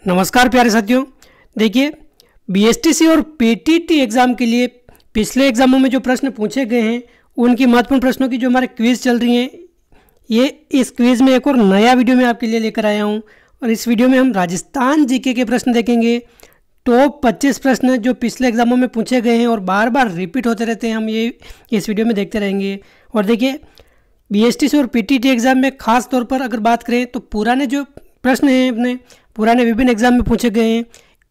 नमस्कार प्यारे साथियों। देखिए, बीएसटीसी और पीटीटी एग्ज़ाम के लिए पिछले एग्ज़ामों में जो प्रश्न पूछे गए हैं उनकी महत्वपूर्ण प्रश्नों की जो हमारे क्विज़ चल रही हैं, ये इस क्विज़ में एक और नया वीडियो मैं आपके लिए लेकर आया हूँ। और इस वीडियो में हम राजस्थान जीके के प्रश्न देखेंगे। टॉप 25 प्रश्न जो पिछले एग्ज़ामों में पूछे गए हैं और बार बार रिपीट होते रहते हैं, हम ये इस वीडियो में देखते रहेंगे। और देखिए, बीएसटीसी और पीटीटी एग्ज़ाम में ख़ास तौर पर अगर बात करें तो पुराने जो प्रश्न हैं अपने पुराने विभिन्न एग्जाम में पूछे गए हैं,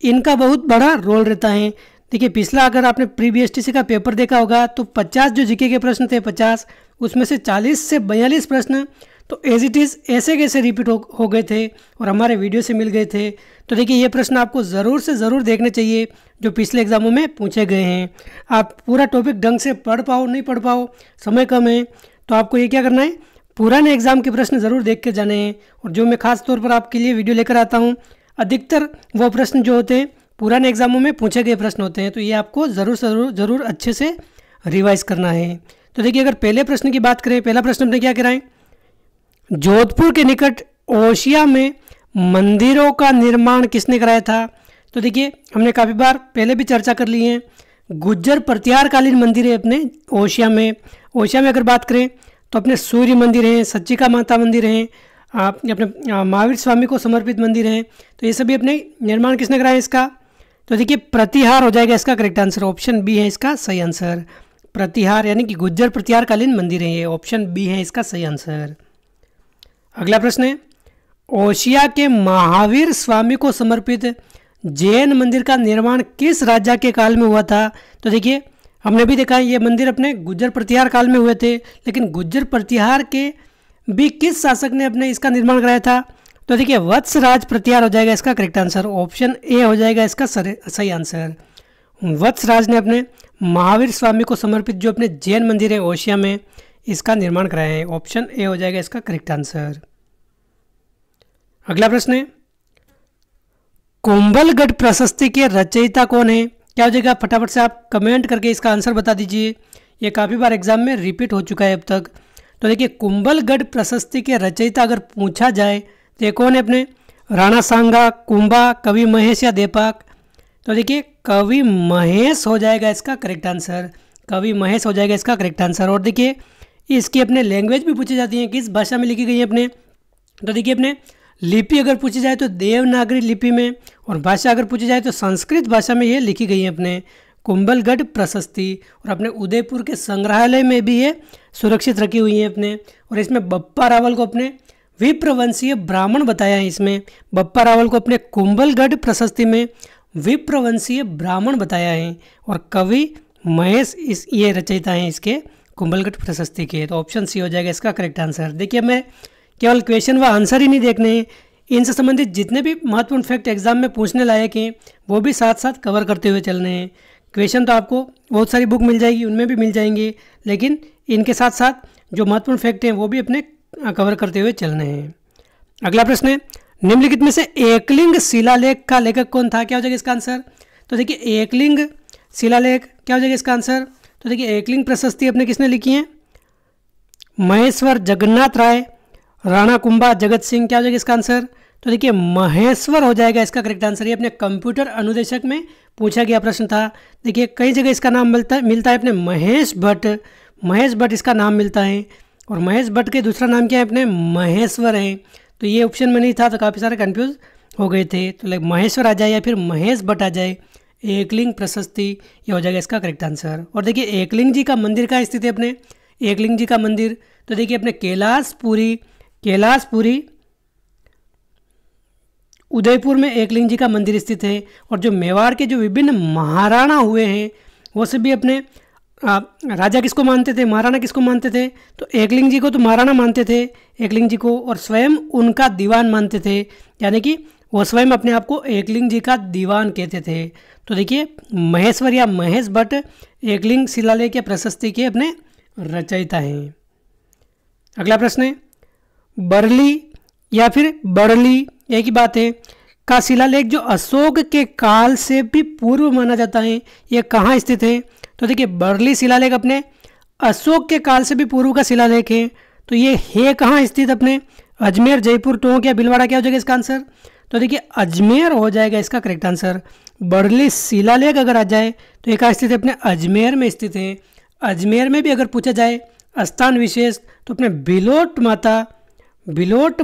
इनका बहुत बड़ा रोल रहता है। देखिए, पिछला अगर आपने प्री बीएसटीसी का पेपर देखा होगा तो 50 जो जीके के प्रश्न थे 50, उसमें से 40 से 42 प्रश्न तो एज इट इज़ ऐसे कैसे रिपीट हो गए थे और हमारे वीडियो से मिल गए थे। तो देखिए, ये प्रश्न आपको ज़रूर से ज़रूर देखने चाहिए जो पिछले एग्जामों में पूछे गए हैं। आप पूरा टॉपिक ढंग से पढ़ पाओ नहीं पढ़ पाओ, समय कम है, तो आपको ये क्या करना है, पुराने एग्जाम के प्रश्न ज़रूर देख के जाने हैं। और जो मैं खास तौर पर आपके लिए वीडियो लेकर आता हूँ, अधिकतर वो प्रश्न जो होते हैं पुराने एग्जामों में पूछे गए प्रश्न होते हैं, तो ये आपको ज़रूर अच्छे से रिवाइज करना है। तो देखिए, अगर पहले प्रश्न की बात करें, पहला प्रश्न हमने क्या कराएं, जोधपुर के निकट ओशिया में मंदिरों का निर्माण किसने कराया था। तो देखिए, हमने काफ़ी बार पहले भी चर्चा कर ली है, गुज्जर प्रत्यारकालीन मंदिर है अपने ओशिया में। ओशिया में अगर बात करें तो अपने सूर्य मंदिर हैं, सच्चिका माता मंदिर हैं, अपने महावीर स्वामी को समर्पित मंदिर हैं। तो ये सभी अपने निर्माण किसने कराया इसका। तो देखिए, प्रतिहार हो जाएगा इसका करेक्ट आंसर, ऑप्शन बी है इसका सही आंसर। प्रतिहार यानी कि गुज्जर प्रत्यारकालीन मंदिर है, ये ऑप्शन बी है इसका सही आंसर। अगला प्रश्न है, ओशिया के महावीर स्वामी को समर्पित जैन मंदिर का निर्माण किस राजा के काल में हुआ था। तो देखिए, हमने भी देखा है ये मंदिर अपने गुज्जर प्रतिहार काल में हुए थे, लेकिन गुज्जर प्रतिहार के भी किस शासक ने अपने इसका निर्माण कराया था। तो देखिए, वत्सराज प्रतिहार हो जाएगा इसका करेक्ट आंसर, ऑप्शन ए हो जाएगा इसका सही आंसर। वत्सराज ने अपने महावीर स्वामी को समर्पित जो अपने जैन मंदिर है ओशिया में, इसका निर्माण कराया है, ऑप्शन ए हो जाएगा इसका करेक्ट आंसर। अगला प्रश्न है, कुंभलगढ़ प्रशस्ति के रचयिता कौन है। क्या हो जाएगा, फटाफट से आप कमेंट करके इसका आंसर बता दीजिए। ये काफ़ी बार एग्जाम में रिपीट हो चुका है अब तक। तो देखिए, कुंभलगढ़ प्रशस्ति के रचयिता अगर पूछा जाए तो ये कौन है अपने, राणा सांगा, कुंभा, कवि महेश या देपाक। तो देखिए, कवि महेश हो जाएगा इसका करेक्ट आंसर, कवि महेश हो जाएगा इसका करेक्ट आंसर। और देखिए, इसकी अपने लैंग्वेज भी पूछी जाती है, किस भाषा में लिखी गई है अपने। तो देखिए, अपने लिपि अगर पूछी जाए तो देवनागरी लिपि में, और भाषा अगर पूछी जाए तो संस्कृत भाषा में ये लिखी गई है अपने कुंभलगढ़ प्रशस्ति। और अपने उदयपुर के संग्रहालय में भी ये सुरक्षित रखी हुई है अपने। और इसमें बप्पा रावल को अपने विप्रवंशीय ब्राह्मण बताया है, इसमें बप्पा रावल को अपने कुंभलगढ़ प्रशस्ति में विप्रवंशीय ब्राह्मण बताया है। और कवि महेश ये रचयिता हैं इसके कुंभलगढ़ प्रशस्ति के, तो ऑप्शन सी हो जाएगा इसका करेक्ट आंसर। देखिए, मैं केवल क्वेश्चन व आंसर ही नहीं देखने हैं, इनसे संबंधित जितने भी महत्वपूर्ण फैक्ट एग्जाम में पूछने लायक हैं वो भी साथ साथ कवर करते हुए चलने हैं। क्वेश्चन तो आपको बहुत सारी बुक मिल जाएगी, उनमें भी मिल जाएंगे, लेकिन इनके साथ साथ जो महत्वपूर्ण फैक्ट हैं वो भी अपने कवर करते हुए चलने हैं। अगला प्रश्न है, निम्नलिखित में से एकलिंग शिलालेख का लेखक कौन था। क्या हो जाएगा इसका आंसर। तो देखिए, एकलिंग शिलालेख क्या हो जाएगा इसका आंसर। तो देखिए, एकलिंग प्रशस्ति अपने किसने लिखी है, महेश्वर जगन्नाथ राय, राणा कुंभा, जगत सिंह। क्या हो जाएगा इसका आंसर। तो देखिए, महेश्वर हो जाएगा इसका करेक्ट आंसर। ये अपने कंप्यूटर अनुदेशक में पूछा गया प्रश्न था। देखिए, कई जगह इसका नाम मिलता है अपने महेश भट्ट इसका नाम मिलता है। और महेश भट्ट के दूसरा नाम क्या है अपने, महेश्वर है। तो ये ऑप्शन में नहीं था, तो काफ़ी सारे कंफ्यूज हो गए थे। तो महेश्वर आ जाए या फिर महेश भट्ट आ जाए, एकलिंग प्रशस्ति ये हो जाएगा इसका करेक्ट आंसर। और देखिए, एकलिंग जी का मंदिर कहाँ स्थित है अपने, एकलिंग जी का मंदिर। तो देखिए, अपने कैलाशपुरी उदयपुर में एकलिंग जी का मंदिर स्थित है। और जो मेवाड़ के जो विभिन्न महाराणा हुए हैं वो सभी अपने राजा किसको मानते थे, महाराणा किसको मानते थे। तो एकलिंग जी को तो महाराणा मानते थे एकलिंग जी को, और स्वयं उनका दीवान मानते थे, यानी कि वो स्वयं अपने आप को एकलिंग जी का दीवान कहते थे। तो देखिए, महेश्वर या महेश भट्ट एकलिंग शिलालेख के प्रशस्ति के अपने रचयिता हैं। अगला प्रश्न है, बरली या फिर बड़ली एक ही बात है का शिलालेख जो अशोक के काल से भी पूर्व माना जाता है, ये कहाँ स्थित है। तो देखिए, बरली शिलालेख अपने अशोक के काल से भी पूर्व का शिलालेख है। तो ये है कहाँ स्थित अपने, अजमेर, जयपुर, टोंक या भीलवाड़ा। क्या हो जाएगा इसका आंसर। तो देखिए अजमेर हो जाएगा इसका करेक्ट आंसर। बर्ली शिलालेख अगर आ जाए तो ये कहाँ स्थित है? अपने अजमेर में स्थित है। अजमेर में भी अगर पूछा जाए स्थान विशेष तो अपने बिलोट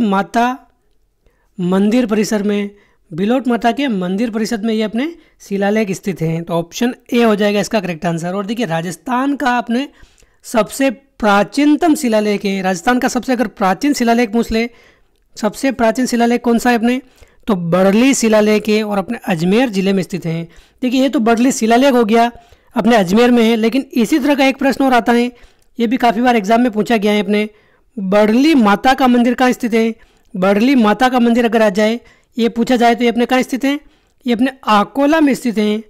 माता मंदिर परिसर में, बिलोट माता के मंदिर परिषद में ये अपने शिलालेख स्थित हैं। तो ऑप्शन ए हो जाएगा इसका करेक्ट आंसर। और देखिए राजस्थान का अपने सबसे प्राचीनतम शिलालेख है। राजस्थान का सबसे अगर प्राचीन शिलालेख पूछ ले, सबसे प्राचीन शिलालेख कौन सा है अपने? तो बर्ली शिलालेख है और अपने अजमेर जिले में स्थित है। देखिए ये तो बर्ली शिलालेख हो गया, अपने अजमेर में है। लेकिन इसी तरह का एक प्रश्न और आता है, ये भी काफ़ी बार एग्जाम में पूछा गया है अपने, बर्ली माता का मंदिर कहाँ स्थित है? बर्ली माता का मंदिर अगर आ जाए, ये पूछा जाए तो ये अपने कहाँ स्थित है? ये अपने अकोला में स्थित है।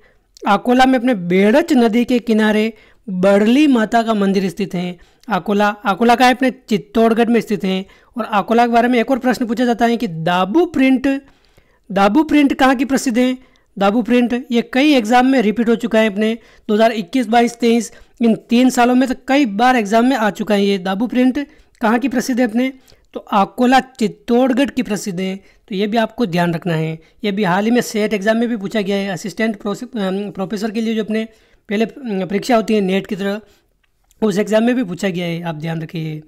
अकोला में अपने बेड़च नदी के किनारे बर्ली माता का मंदिर स्थित है। अकोला का है अपने चित्तौड़गढ़ में स्थित है। और अकोला के बारे में एक और प्रश्न पूछा जाता है कि दाबू प्रिंट कहाँ की प्रसिद्ध है? दाबू प्रिंट ये कई एग्जाम में रिपीट हो चुका है अपने 2021, 22, 23 इन 3 सालों में तो कई बार एग्जाम में आ चुका है। ये दाबू प्रिंट कहाँ की प्रसिद्ध है अपने? तो अकोला चित्तौड़गढ़ की प्रसिद्ध है। तो ये भी आपको ध्यान रखना है। ये भी हाल ही में सेट एग्जाम में भी पूछा गया है, असिस्टेंट प्रोफेसर के लिए जो अपने पहले परीक्षा होती है नेट की तरह, उस एग्ज़ाम में भी पूछा गया है, आप ध्यान रखिए।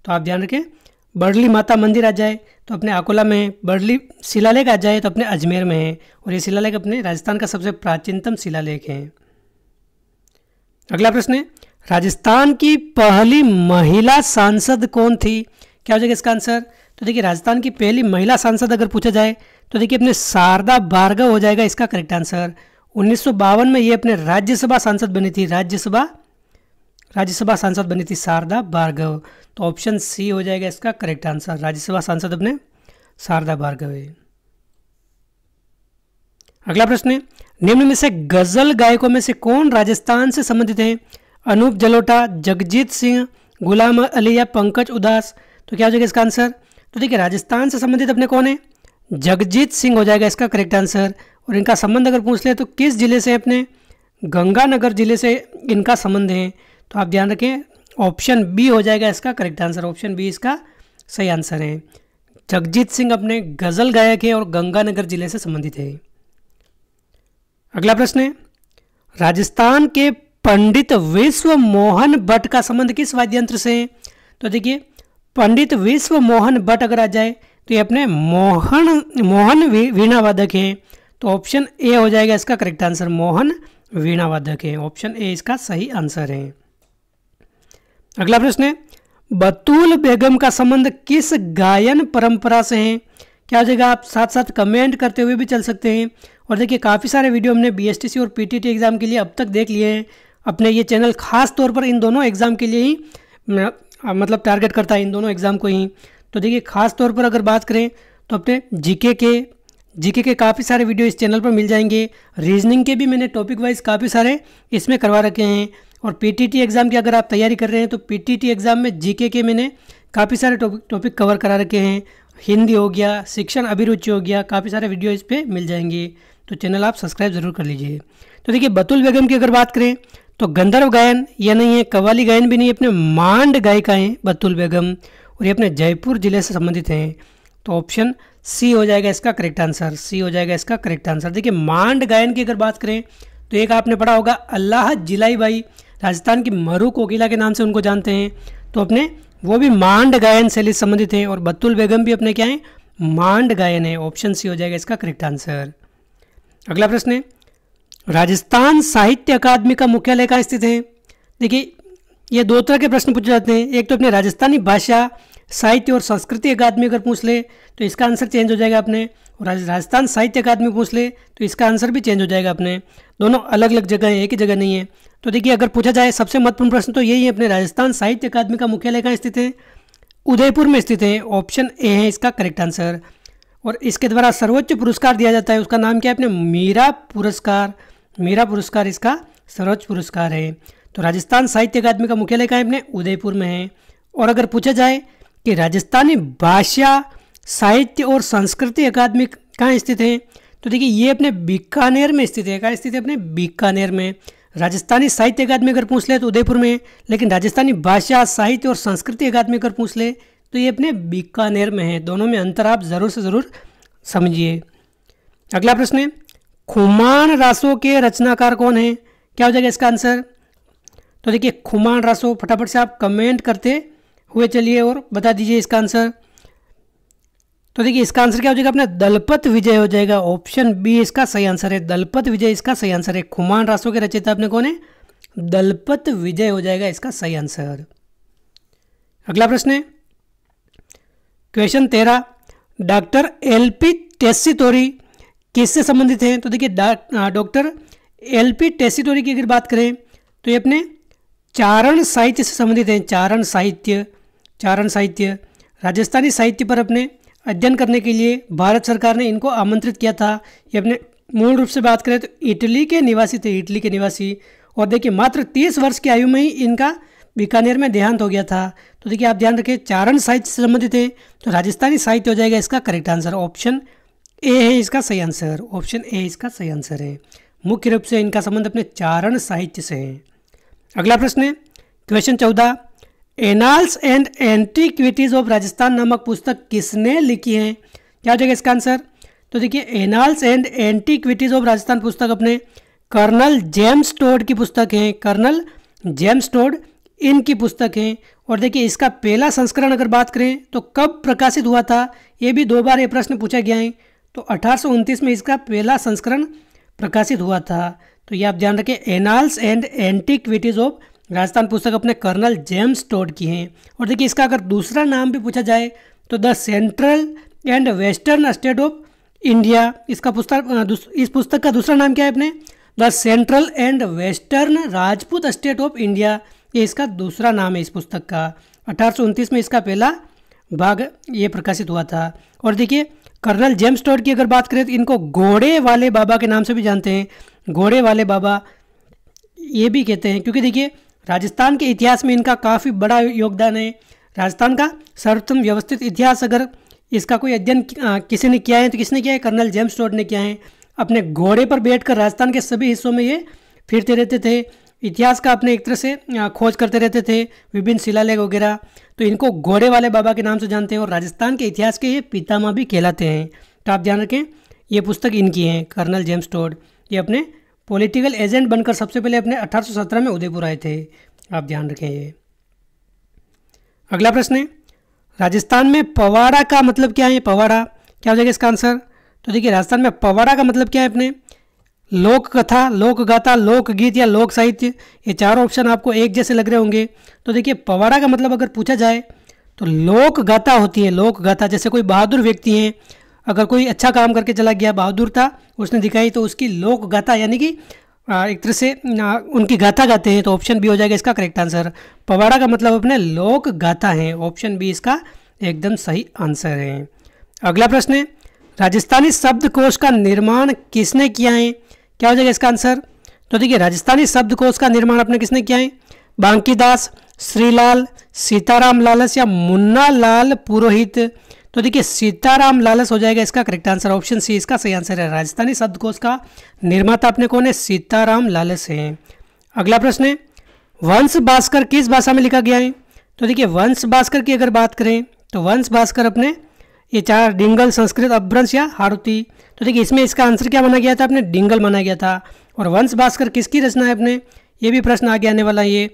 तो आप ध्यान रखें, बर्ली माता मंदिर आ जाए तो अपने अकोला में है, बर्ली शिलालेख आ जाए तो अपने अजमेर में है। और ये शिलालेख अपने राजस्थान का सबसे प्राचीनतम शिलालेख है। अगला प्रश्न है, राजस्थान की पहली महिला सांसद कौन थी? क्या हो जाएगा इसका आंसर? तो देखिए राजस्थान की पहली महिला सांसद अगर पूछा जाए तो देखिए अपने शारदा भार्गव हो जाएगा इसका करेक्ट आंसर। 1952 में ये अपने राज्यसभा सांसद बनी थी, राज्यसभा सांसद बनी थी शारदा भार्गव। तो ऑप्शन सी हो जाएगा इसका करेक्ट आंसर। राज्यसभा सांसद अपने शारदा भार्गव है। अगला प्रश्न है, निम्न में से गजल गायकों में से कौन राजस्थान से संबंधित है? अनूप जलोटा, जगजीत सिंह, गुलाम अली या पंकज उदास। तो क्या हो जाएगा इसका आंसर? तो देखिए राजस्थान से संबंधित अपने कौन है? जगजीत सिंह हो जाएगा इसका करेक्ट आंसर। और इनका संबंध अगर पूछ ले तो किस जिले से? अपने गंगानगर जिले से इनका संबंध है। तो आप ध्यान रखें, ऑप्शन बी हो जाएगा इसका करेक्ट आंसर। ऑप्शन बी इसका सही आंसर है। जगजीत सिंह अपने गजल गायक है और गंगानगर जिले से संबंधित है। अगला प्रश्न है, राजस्थान के पंडित विश्व मोहन भट्ट का संबंध किस वाद्य यंत्र से है? तो देखिए पंडित विश्व मोहन भट्ट अगर आ जाए तो ये अपने मोहन वीणा वादक हैं। तो ऑप्शन ए हो जाएगा इसका करेक्ट आंसर, मोहन वीणा वादक है। ऑप्शन ए इसका सही आंसर है। अगला प्रश्न है, बतूल बेगम का संबंध किस गायन परंपरा से है? क्या हो जाएगा? आप साथ साथ कमेंट करते हुए भी चल सकते हैं। और देखिए काफ़ी सारे वीडियो हमने बीएसटीसी और पीटीटी एग्जाम के लिए अब तक देख लिए हैं। अपने ये चैनल खास तौर पर इन दोनों एग्जाम के लिए ही मतलब टारगेट करता है, इन दोनों एग्जाम को ही। तो देखिए खास तौर पर अगर बात करें तो अपने जीके के काफ़ी सारे वीडियो इस चैनल पर मिल जाएंगे। रीजनिंग के भी मैंने टॉपिक वाइज काफ़ी सारे इसमें करवा रखे हैं। और पीटीटी एग्ज़ाम की अगर आप तैयारी कर रहे हैं तो पीटीटी एग्ज़ाम में जीके के मैंने काफ़ी सारे टॉपिक कवर करा रखे हैं। हिंदी हो गया, शिक्षण अभिरुचि हो गया, काफ़ी सारे वीडियो इस पर मिल जाएंगे। तो चैनल आप सब्सक्राइब जरूर कर लीजिए। तो देखिए बतुल बेगम की अगर बात करें तो गंधर्व गायन यह नहीं है, कव्वाली गायन भी नहीं है, अपने मांड गायिका हैं बतुल बेगम और ये अपने जयपुर जिले से संबंधित हैं। तो ऑप्शन सी हो जाएगा इसका करेक्ट आंसर। सी हो जाएगा इसका करेक्ट आंसर। देखिए मांड गायन की अगर बात करें तो एक आपने पढ़ा होगा अल्लाह जिलाई बाई, राजस्थान की मरु कोकिला के नाम से उनको जानते हैं। तो अपने वो भी मांड गायन शैली से संबंधित हैं और बतुल बेगम भी अपने क्या है? मांड गायन है। ऑप्शन सी हो जाएगा इसका करेक्ट आंसर। अगला प्रश्न है, राजस्थान साहित्य अकादमी का मुख्यालय कहाँ स्थित है? देखिए ये दो तरह के प्रश्न पूछे जाते हैं। एक तो अपने राजस्थानी भाषा साहित्य और संस्कृति अकादमी अगर पूछ ले तो इसका आंसर चेंज हो जाएगा अपने, और राजस्थान साहित्य अकादमी पूछ ले तो इसका आंसर भी चेंज हो जाएगा अपने। दोनों अलग अलग जगह हैं, एक ही जगह नहीं है। तो देखिए अगर पूछा जाए सबसे महत्वपूर्ण प्रश्न तो यही है, अपने राजस्थान साहित्य अकादमी का मुख्यालय कहाँ स्थित है? उदयपुर में स्थित है। ऑप्शन ए है इसका करेक्ट आंसर। और इसके द्वारा सर्वोच्च पुरस्कार दिया जाता है, उसका नाम क्या है? अपने मीरा पुरस्कार। मीरा पुरस्कार इसका सर्वोच्च पुरस्कार है। तो राजस्थान साहित्य अकादमी का मुख्यालय कहाँ है? अपने उदयपुर में है। और अगर पूछा जाए कि राजस्थानी भाषा साहित्य और संस्कृति अकादमी कहाँ स्थित है? तो देखिए ये अपने बीकानेर में स्थित है। कहाँ स्थित है? अपने बीकानेर में। राजस्थानी साहित्य अकादमी अगर पूछ ले तो उदयपुर में, लेकिन राजस्थानी भाषा साहित्य और संस्कृति अकादमी अगर पूछ ले तो ये अपने बीकानेर में है। दोनों में अंतर आप ज़रूर से ज़रूर समझिए। अगला प्रश्न है, खुमान रासो के रचनाकार कौन है? क्या हो जाएगा इसका आंसर? तो देखिए खुमान रासो, फटाफट से आप कमेंट करते हुए चलिए और बता दीजिए इसका आंसर। तो देखिए इसका आंसर क्या हो जाएगा अपना? दलपत विजय हो जाएगा। ऑप्शन बी इसका सही आंसर है, दलपत विजय इसका सही आंसर है। खुमान रासो के रचयिता अपने कौन है? दलपत विजय हो जाएगा इसका सही आंसर। अगला प्रश्न है क्वेश्चन 13, डॉक्टर एलपी टेस्सीटोरी किससे संबंधित हैं? तो देखिए डॉक्टर एलपी टेस्सीटोरी की अगर बात करें तो ये अपने चारण साहित्य से संबंधित हैं। चारण साहित्य राजस्थानी साहित्य पर अपने अध्ययन करने के लिए भारत सरकार ने इनको आमंत्रित किया था। ये अपने मूल रूप से बात करें तो इटली के निवासी थे, इटली के निवासी। और देखिए मात्र 30 वर्ष की आयु में ही इनका बीकानेर में देहांत हो गया था। तो देखिए आप ध्यान रखें, चारण साहित्य से संबंधित है तो राजस्थानी साहित्य हो जाएगा इसका करेक्ट आंसर। ऑप्शन ए है इसका सही आंसर। ऑप्शन ए इसका सही आंसर है। मुख्य रूप से इनका संबंध अपने चारण साहित्य से है। अगला प्रश्न है question 14, annals and antiquities of Rajasthan नामक पुस्तक किसने लिखी है? क्या हो जाएगा इसका आंसर? तो देखिए annals and antiquities of Rajasthan पुस्तक अपने कर्नल जेम्स टोड की पुस्तक है। कर्नल जेम्स टोड इनकी पुस्तक है। और देखिए इसका पहला संस्करण अगर बात करें तो कब प्रकाशित हुआ था? ये भी 2 बार ये प्रश्न पूछा गया है। तो 1829 में इसका पहला संस्करण प्रकाशित हुआ था। तो ये आप ध्यान रखें, annals and antiquities of Rajasthan पुस्तक अपने कर्नल जेम्स टोड की हैं। और देखिए इसका अगर दूसरा नाम भी पूछा जाए तो the central and western state of India, इसका इस पुस्तक का दूसरा नाम क्या है अपने? The central and western Rajput state of India, ये इसका दूसरा नाम है इस पुस्तक का। 1829 में इसका पहला भाग ये प्रकाशित हुआ था। और देखिए कर्नल जेम्स टोड की अगर बात करें तो इनको घोड़े वाले बाबा के नाम से भी जानते हैं। घोड़े वाले बाबा ये भी कहते हैं क्योंकि देखिए राजस्थान के इतिहास में इनका काफ़ी बड़ा योगदान है। राजस्थान का सर्वप्रथम व्यवस्थित इतिहास अगर इसका कोई अध्ययन किसी ने किया है तो किसने किया है? कर्नल जेम्स टोड ने किया है। अपने घोड़े पर बैठकर राजस्थान के सभी हिस्सों में ये फिरते रहते थे, इतिहास का अपने एक तरह से खोज करते रहते थे, विभिन्न शिलालेख वगैरह। तो इनको घोड़े वाले बाबा के नाम से जानते हैं और राजस्थान के इतिहास के ये पितामह भी कहलाते हैं। तो आप ध्यान रखें, ये पुस्तक इनकी है, कर्नल जेम्स टोड। ये अपने पॉलिटिकल एजेंट बनकर सबसे पहले अपने 1817 में उदयपुर आए थे। आप ध्यान रखें ये। अगला प्रश्न है राजस्थान में पवाड़ा का मतलब क्या है? पवाड़ा क्या हो जाएगा इसका आंसर? तो देखिए राजस्थान में पवाड़ा का मतलब क्या है अपने? लोक कथा, लोक गाथा, लोकगीत या लोक साहित्य। ये चारों ऑप्शन आपको एक जैसे लग रहे होंगे। तो देखिए पवाड़ा का मतलब अगर पूछा जाए तो लोक गाथा होती है। लोक गाथा जैसे कोई बहादुर व्यक्ति है, अगर कोई अच्छा काम करके चला गया, बहादुरता उसने दिखाई, तो उसकी लोक गाथा यानी कि एक तरह से उनकी गाथा गाते हैं। तो ऑप्शन बी हो जाएगा इसका करेक्ट आंसर। पवाड़ा का मतलब अपने लोक गाथा है। ऑप्शन बी इसका एकदम सही आंसर है। अगला प्रश्न है राजस्थानी शब्दकोश का निर्माण किसने किया है? क्या हो जाएगा इसका आंसर? तो देखिए राजस्थानी शब्दकोश का निर्माण अपने किसने किया है? बांकीदास, श्रीलाल, सीताराम लालस या मुन्ना लाल पुरोहित। तो देखिए सीताराम लालस हो जाएगा इसका करेक्ट आंसर। ऑप्शन सी इसका सही आंसर है। राजस्थानी शब्दकोश का निर्माता अपने कौन है? सीताराम लालस है। अगला प्रश्न है वंश भास्कर किस भाषा में लिखा गया है? तो देखिए वंश भास्कर की अगर बात करें तो वंश भास्कर अपने ये 4 डिंगल, संस्कृत, अपभ्रंश या हारुति। तो देखिए इसमें इसका आंसर क्या माना गया था? अपने डिंगल माना गया था। और वंश भास्कर किसकी रचना है अपने? ये भी प्रश्न आगे आने वाला है। ये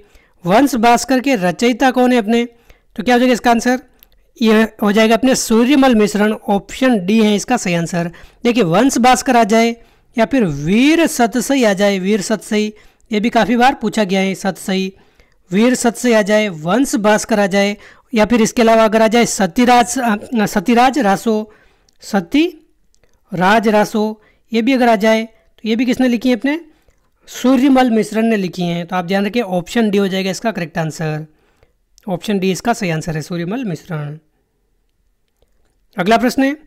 वंश भास्कर के रचयिता कौन है अपने? तो क्या हो जाएगा इसका आंसर? ये हो जाएगा अपने सूर्यमल मिश्रण। ऑप्शन डी है इसका सही आंसर। देखिए वंश भास्कर आ जाए या फिर वीर सतसई आ जाए, वीर सतसई ये भी काफ़ी बार पूछा गया है। सतसई, वीर सतसई आ जाए, वंश भास्कर आ जाए, या फिर इसके अलावा अगर आ जाए सतीराज रासो, सतीराज रासो ये भी अगर आ जाए तो ये भी किसने लिखी है? अपने सूर्यमल मिश्रण ने लिखी हैं। तो आप ध्यान रखिए ऑप्शन डी हो जाएगा इसका करेक्ट आंसर। ऑप्शन डी इसका सही आंसर है, सूर्यमल मिश्रण। अगला प्रश्न है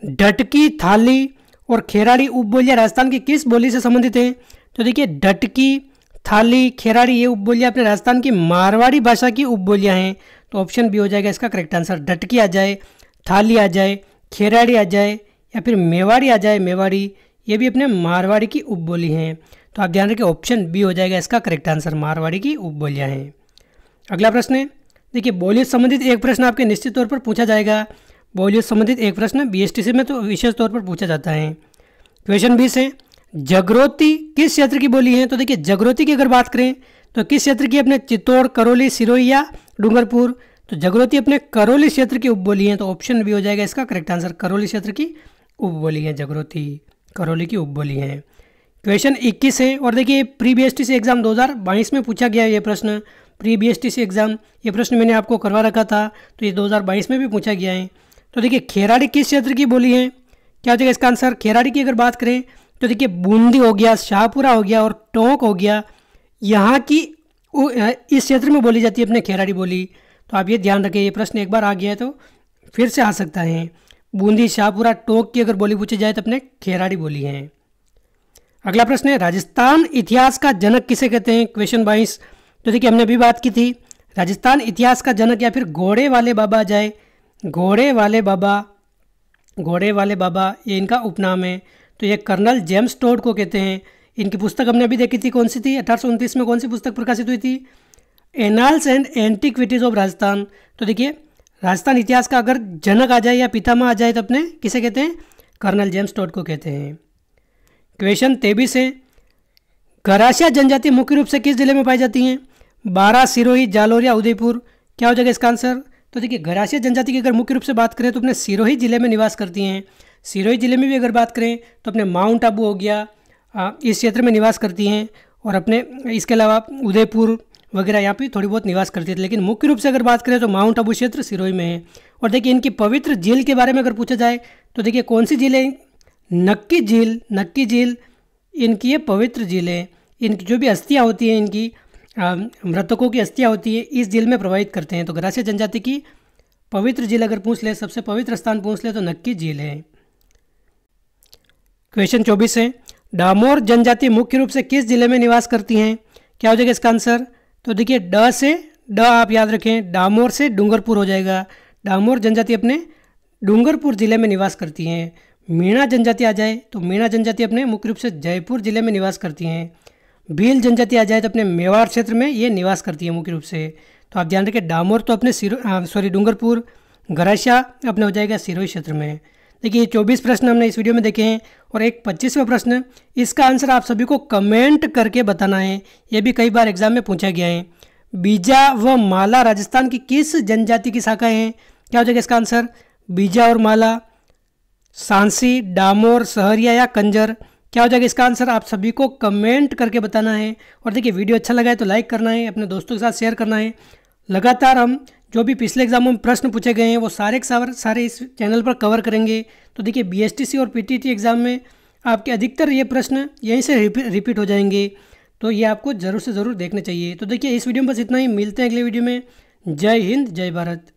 ढटकी, थाली और खेराड़ी उपबोलियां राजस्थान की किस बोली से संबंधित हैं? तो देखिए ढटकी, थाली, खेराड़ी ये उपबोलियां अपने राजस्थान की मारवाड़ी भाषा की उपबोलियां हैं। तो ऑप्शन बी हो जाएगा इसका करेक्ट आंसर। ढटकी आ जाए, थाली आ जाए, खेराड़ी आ जाए या फिर मेवाड़ी आ जाए, मेवाड़ी ये भी अपने मारवाड़ी की उपबोली हैं। तो आप ध्यान रखिए ऑप्शन बी हो जाएगा इसका करेक्ट आंसर, मारवाड़ी की उपबोलियां हैं। अगला प्रश्न है देखिए बोली से संबंधित एक प्रश्न आपके निश्चित तौर पर पूछा जाएगा। बोलियों से संबंधित एक प्रश्न बीएसटीसी में तो विशेष तौर पर पूछा जाता है। क्वेश्चन 20 है, जागृति किस क्षेत्र की बोली है? तो देखिए जागृति की अगर बात करें तो किस क्षेत्र की? अपने चित्तौड़, करौली, सिरोही या डूंगरपुर? तो जागृति अपने करौली क्षेत्र की उपबोली है, तो ऑप्शन बी हो जाएगा इसका करेक्ट आंसर। करौली क्षेत्र की उपबोली है जागृति, करौली की उपबोली है। क्वेश्चन 21 है, और देखिए प्री बीएसटीसी एग्जाम 2022 में पूछा गया है ये प्रश्न। प्री बीएसटीसी एग्जाम ये प्रश्न मैंने आपको करवा रखा था, तो ये 2022 में भी पूछा गया है। तो देखिए खेराड़ी किस क्षेत्र की बोली है? क्या हो जाएगा इसका आंसर? खेराड़ी की अगर बात करें तो देखिए बूंदी हो गया, शाहपुरा हो गया और टोंक हो गया, यहाँ की इस क्षेत्र में बोली जाती है अपने खेराड़ी बोली। तो आप ये ध्यान रखें, ये प्रश्न एक बार आ गया है तो फिर से आ सकता है। बूंदी, शाहपुरा, टोंक की अगर बोली पूछी जाए तो अपने खेराड़ी बोली है। अगला प्रश्न है, राजस्थान इतिहास का जनक किसे कहते हैं? क्वेश्चन 22। तो देखिए हमने अभी बात की थी, राजस्थान इतिहास का जनक या फिर घोड़े वाले बाबा जाए, घोड़े वाले बाबा ये इनका उपनाम है। तो ये कर्नल जेम्स टोड को कहते हैं। इनकी पुस्तक हमने अभी देखी थी, कौन सी थी? 1829 में कौन सी पुस्तक प्रकाशित हुई थी? Annals and antiquities of Rajasthan. तो देखिए राजस्थान इतिहास का अगर जनक आ जाए या पितामह आ जाए तो अपने किसे कहते हैं? कर्नल जेम्स टोड को कहते हैं। क्वेश्चन 23 है, गरासिया जनजाति मुख्य रूप से किस जिले में पाई जाती हैं? बारां, सिरोही, जालोर या उदयपुर? क्या हो जाएगा इसका आंसर? तो देखिए गरासिया जनजाति की अगर मुख्य रूप से बात करें तो अपने सिरोही जिले में निवास करती हैं। सिरोही जिले में भी अगर बात करें तो अपने माउंट आबू हो गया, इस क्षेत्र में निवास करती हैं, और अपने इसके अलावा उदयपुर वगैरह यहाँ पे थोड़ी बहुत निवास करती है। लेकिन मुख्य रूप से अगर बात करें तो माउंट आबू क्षेत्र सिरोही में है। और देखिए इनकी पवित्र झील के बारे में अगर पूछा जाए तो देखिए कौन सी झील है? नक्की झील, नक्की झील इनकी ये पवित्र झील है। इनकी जो भी अस्थियाँ होती हैं, इनकी मृतकों की अस्थियाँ होती है, इस झील में प्रवाहित करते हैं। तो गरासिया जनजाति की पवित्र झील अगर पूछ ले, सबसे पवित्र स्थान पूछ ले तो नक्की झील है। क्वेश्चन 24 है, डामोर जनजाति मुख्य रूप से किस जिले में निवास करती हैं? क्या हो जाएगा इसका आंसर? तो देखिए ड आप याद रखें, डामोर से डूंगरपुर हो जाएगा। डामोर जनजाति अपने डूंगरपुर जिले में निवास करती हैं। मीणा जनजाति आ जाए तो मीणा जनजाति अपने मुख्य रूप से जयपुर जिले में निवास करती हैं। भील जनजाति आ जाए तो अपने मेवाड़ क्षेत्र में ये निवास करती है मुख्य रूप से। तो आप ध्यान रखें, डामोर तो अपने डूंगरपुर, गरासिया अपने हो जाएगा सिरोही क्षेत्र में। देखिए 24 प्रश्न हमने इस वीडियो में देखे हैं, और एक 25वां प्रश्न, इसका आंसर आप सभी को कमेंट करके बताना है। ये भी कई बार एग्जाम में पूछा गया है। बीजा व माला राजस्थान की किस जनजाति की शाखाएं हैं? क्या हो जाएगा इसका आंसर? बीजा और माला, सांसी, डामोर, सहरिया या कंजर? क्या हो जाएगा इसका आंसर? आप सभी को कमेंट करके बताना है। और देखिए वीडियो अच्छा लगा है तो लाइक करना है, अपने दोस्तों के साथ शेयर करना है। लगातार हम जो भी पिछले एग्जामों में प्रश्न पूछे गए हैं वो सारे इस चैनल पर कवर करेंगे। तो देखिए बीएसटीसी और पीटीटी एग्जाम में आपके अधिकतर ये प्रश्न यहीं से रिपीट हो जाएंगे, तो ये आपको ज़रूर से ज़रूर देखने चाहिए। तो देखिए इस वीडियो में बस इतना ही, मिलते हैं अगले वीडियो में। जय हिंद, जय भारत।